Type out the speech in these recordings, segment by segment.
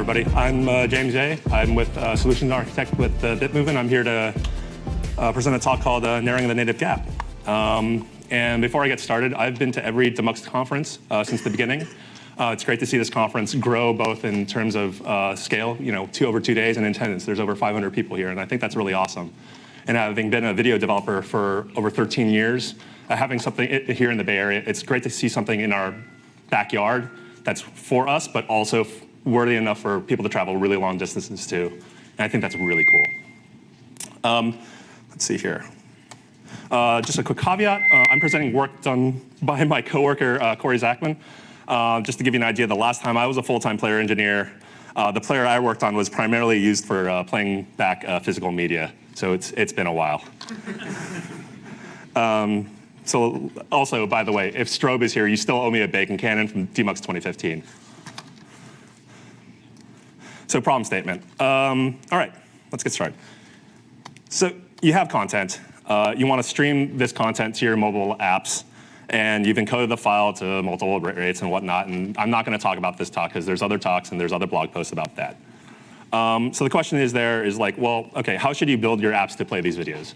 everybody. I'm James A. I'm with Solutions Architect with Bit Movement. I'm here to present a talk called Narrowing the Native Gap. And before I get started, I've been to every Demuxed conference since the beginning. It's great to see this conference grow both in terms of scale, over 2 days, and in attendance. There's over 500 people here, and I think that's really awesome. And having been a video developer for over 13 years, having something here in the Bay Area, it's great to see something in our backyard that's for us, but also worthy enough for people to travel really long distances to. And I think that's really cool. Let's see here. Just a quick caveat. I'm presenting work done by my coworker, Corey Zachman. Just to give you an idea, the last time I was a full-time player engineer, the player I worked on was primarily used for playing back physical media. So it's been a while. So also, by the way, if Strobe is here, you still owe me a bacon cannon from Demuxed 2015. So problem statement. All right, let's get started. So you have content. You want to stream this content to your mobile apps, and you've encoded the file to multiple bit rates and whatnot. And I'm not going to talk about this talk because there's other talks and there's other blog posts about that. So the question is like, well, OK, how should you build your apps to play these videos?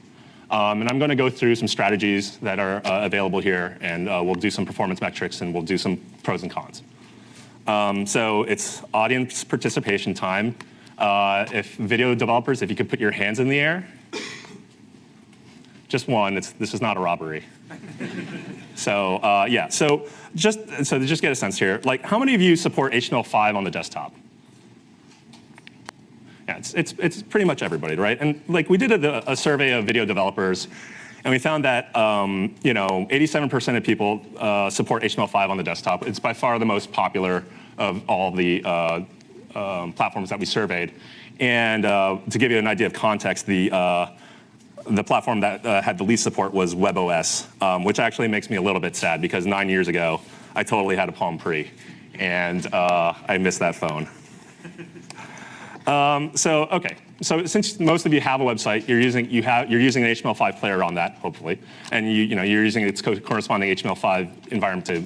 And I'm going to go through some strategies that are available here, and we'll do some performance metrics, and we'll do some pros and cons. So it's audience participation time. If video developers, if you could put your hands in the air. Just one. This is not a robbery. So yeah. So just to get a sense here, like how many of you support HTML5 on the desktop? Yeah, it's pretty much everybody, right? And like we did a survey of video developers, and we found that 87% of people support HTML5 on the desktop. It's by far the most popular of all the platforms that we surveyed. And to give you an idea of context, the platform that had the least support was WebOS, which actually makes me a little bit sad because 9 years ago, I totally had a Palm Pre, and I missed that phone. So since most of you have a website, you're using an HTML5 player on that, hopefully, and you're using its corresponding HTML5 environment to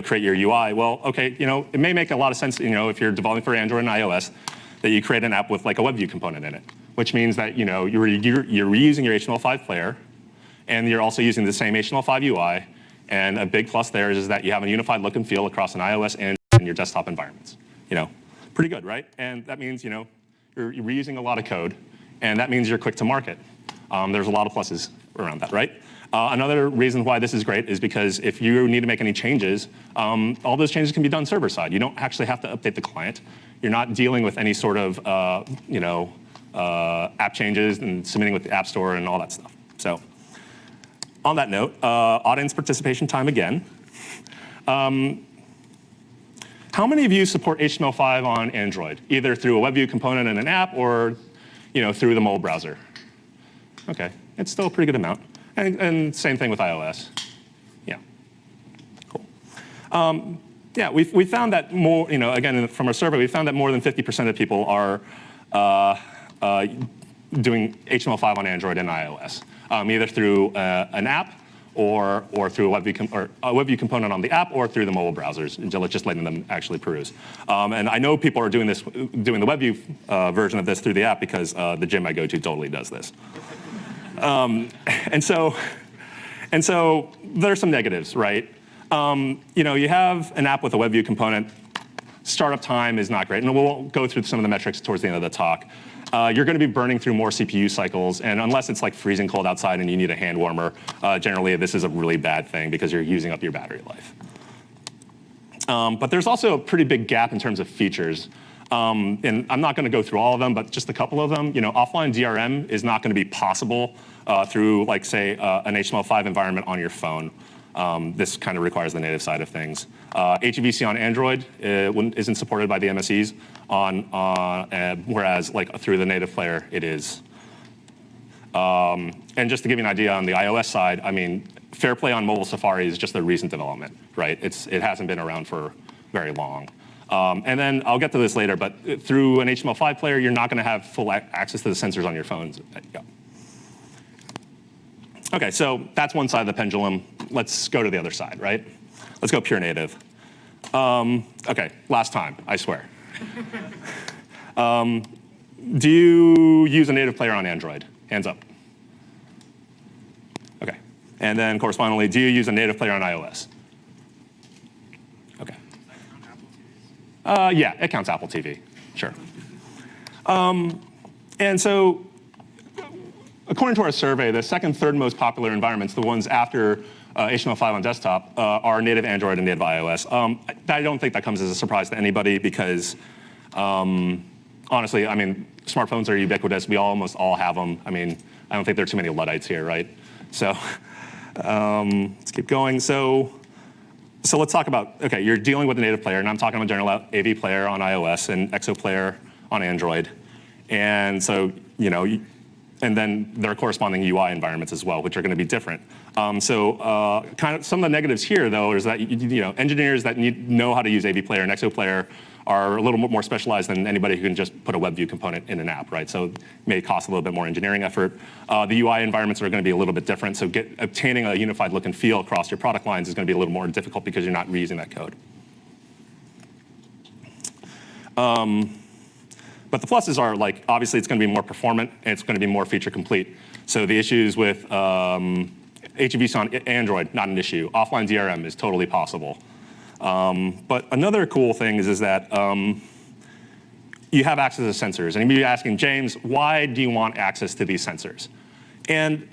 create your UI. Well, okay, it may make a lot of sense, if you're developing for Android and iOS, that you create an app with like a WebView component in it, which means that you're reusing your HTML5 player, and you're also using the same HTML5 UI. And a big plus there is that you have a unified look and feel across an iOS and your desktop environments. Pretty good, right? And that means you're reusing a lot of code, and that means you're quick to market. There's a lot of pluses around that, right? Another reason why this is great is because if you need to make any changes, all those changes can be done server side. You don't actually have to update the client. You're not dealing with any sort of app changes and submitting with the App Store and all that stuff. So on that note, audience participation time again. How many of you support HTML5 on Android, either through a WebView component in an app or through the mobile browser? OK, it's still a pretty good amount. And same thing with iOS. Yeah, cool. Yeah, we found that more, again, from our survey, we found that more than 50% of people are doing HTML5 on Android and iOS, either through an app or through a WebView component on the app, or through the mobile browsers, just letting them actually peruse. And I know people are doing the WebView version of this through the app because the gym I go to totally does this. And so there's some negatives, right? You have an app with a WebView component. Startup time is not great, and we'll go through some of the metrics towards the end of the talk. You're going to be burning through more CPU cycles, and unless it's like freezing cold outside and you need a hand warmer, generally this is a really bad thing because you're using up your battery life. But there's also a pretty big gap in terms of features. And I'm not going to go through all of them, but just a couple of them. Offline DRM is not going to be possible through, like, say, an HTML5 environment on your phone. This kind of requires the native side of things. HEVC on Android isn't supported by the MSEs, whereas like through the native player it is. And just to give you an idea on the iOS side, I mean, Fairplay on mobile Safari is just a recent development, right? It hasn't been around for very long. And then I'll get to this later, but through an HTML5 player, you're not going to have full access to the sensors on your phones. Yeah. OK, so that's one side of the pendulum. Let's go to the other side, right? Let's go pure native. OK, last time, I swear. Do you use a native player on Android? Hands up. OK. And then correspondingly, do you use a native player on iOS? OK. Yeah, it counts Apple TV. Sure. And so according to our survey, the second, third most popular environments, the ones after HTML5 on desktop, are native Android and native iOS. I don't think that comes as a surprise to anybody because, honestly, I mean, smartphones are ubiquitous. We almost all have them. I mean, I don't think there are too many Luddites here, right? So let's keep going. So let's talk about, OK, you're dealing with a native player, and I'm talking about general AV player on iOS and EXO player on Android. And so, and then there are corresponding UI environments as well, which are going to be different. So kind of some of the negatives here, though, is that engineers that know how to use AV Player and EXO Player are a little bit more specialized than anybody who can just put a WebView component in an app, right? So it may cost a little bit more engineering effort. The UI environments are going to be a little bit different. So obtaining a unified look and feel across your product lines is going to be a little more difficult because you're not reusing that code. But the pluses are, like, obviously it's going to be more performant and it's going to be more feature complete. So the issues with HEVC on Android, not an issue. Offline DRM is totally possible. But another cool thing is that you have access to sensors. And you'd be asking, James, why do you want access to these sensors? And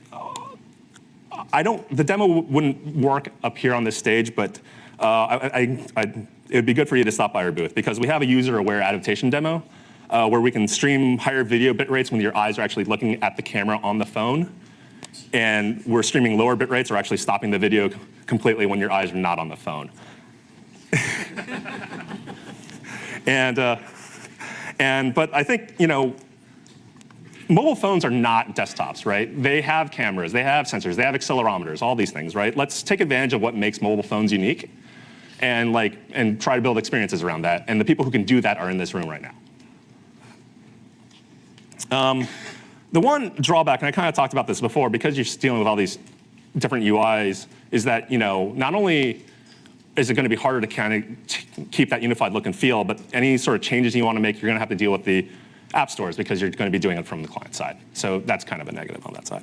the demo wouldn't work up here on this stage, but it would be good for you to stop by our booth because we have a user-aware adaptation demo where we can stream higher video bit rates when your eyes are actually looking at the camera on the phone. And we're streaming lower bit rates or actually stopping the video completely when your eyes are not on the phone. But I think, mobile phones are not desktops, right? They have cameras, they have sensors, they have accelerometers, all these things, right? Let's take advantage of what makes mobile phones unique and try to build experiences around that. And the people who can do that are in this room right now. The one drawback, and I kind of talked about this before, because you're dealing with all these different UIs, is that not only is it going to be harder to kind of keep that unified look and feel, but any sort of changes you want to make, you're going to have to deal with the app stores because you're going to be doing it from the client side. So that's kind of a negative on that side.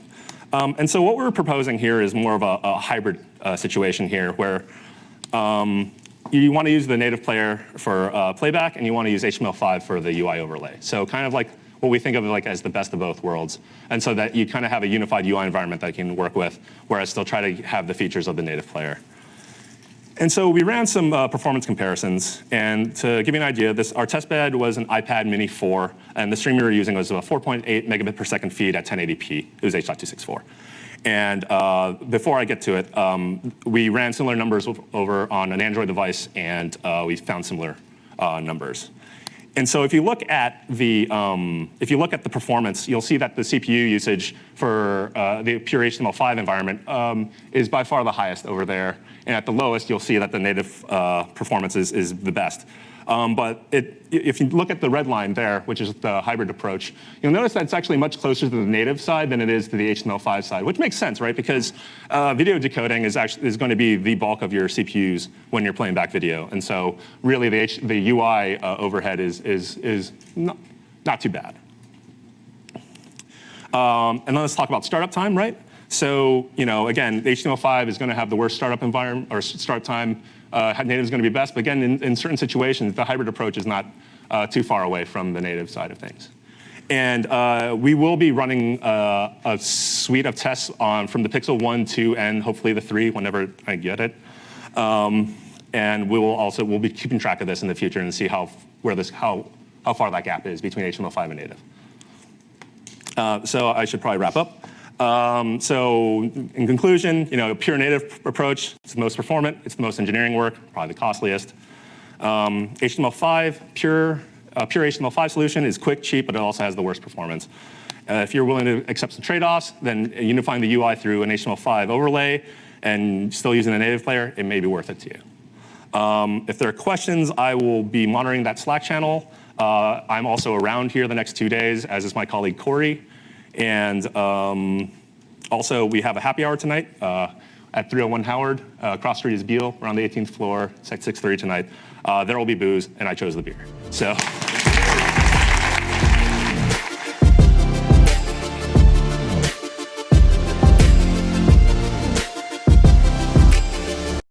And so what we're proposing here is more of a hybrid situation here, where you want to use the native player for playback, and you want to use HTML5 for the UI overlay. So kind of like what we think of as the best of both worlds. And so that you kind of have a unified UI environment that you can work with, whereas still try to have the features of the native player. And so we ran some performance comparisons. And to give you an idea, our testbed was an iPad mini 4. And the stream we were using was a 4.8 megabit per second feed at 1080p. It was H.264. And before I get to it, we ran similar numbers over on an Android device, and we found similar numbers. And so if you look at the performance, you'll see that the CPU usage for the pure HTML5 environment is by far the highest over there. And at the lowest, you'll see that the native performance is the best. But if you look at the red line there, which is the hybrid approach, you'll notice that it's actually much closer to the native side than it is to the HTML5 side, which makes sense, right? Because video decoding is going to be the bulk of your CPUs when you're playing back video. And so really, the UI overhead is not too bad. And then let's talk about startup time, right? So again, HTML5 is going to have the worst startup environment or startup time. Native is going to be best, but again, in certain situations, the hybrid approach is not too far away from the native side of things. And we will be running a suite of tests from the Pixel 1, 2, and hopefully the 3 whenever I get it. And we'll be keeping track of this in the future and see how far that gap is between HTML5 and native. So I should probably wrap up. So in conclusion, pure native approach, it's the most performant, it's the most engineering work, probably the costliest. HTML5, pure HTML5 solution is quick, cheap, but it also has the worst performance. If you're willing to accept some trade-offs, then unifying the UI through an HTML5 overlay and still using a native player, it may be worth it to you. If there are questions, I will be monitoring that Slack channel. I'm also around here the next 2 days, as is my colleague Corey. And also, we have a happy hour tonight at 301 Howard. Cross street is Beale. We're on the 18th floor. It's at 6:30 tonight. There will be booze, and I chose the beer. So.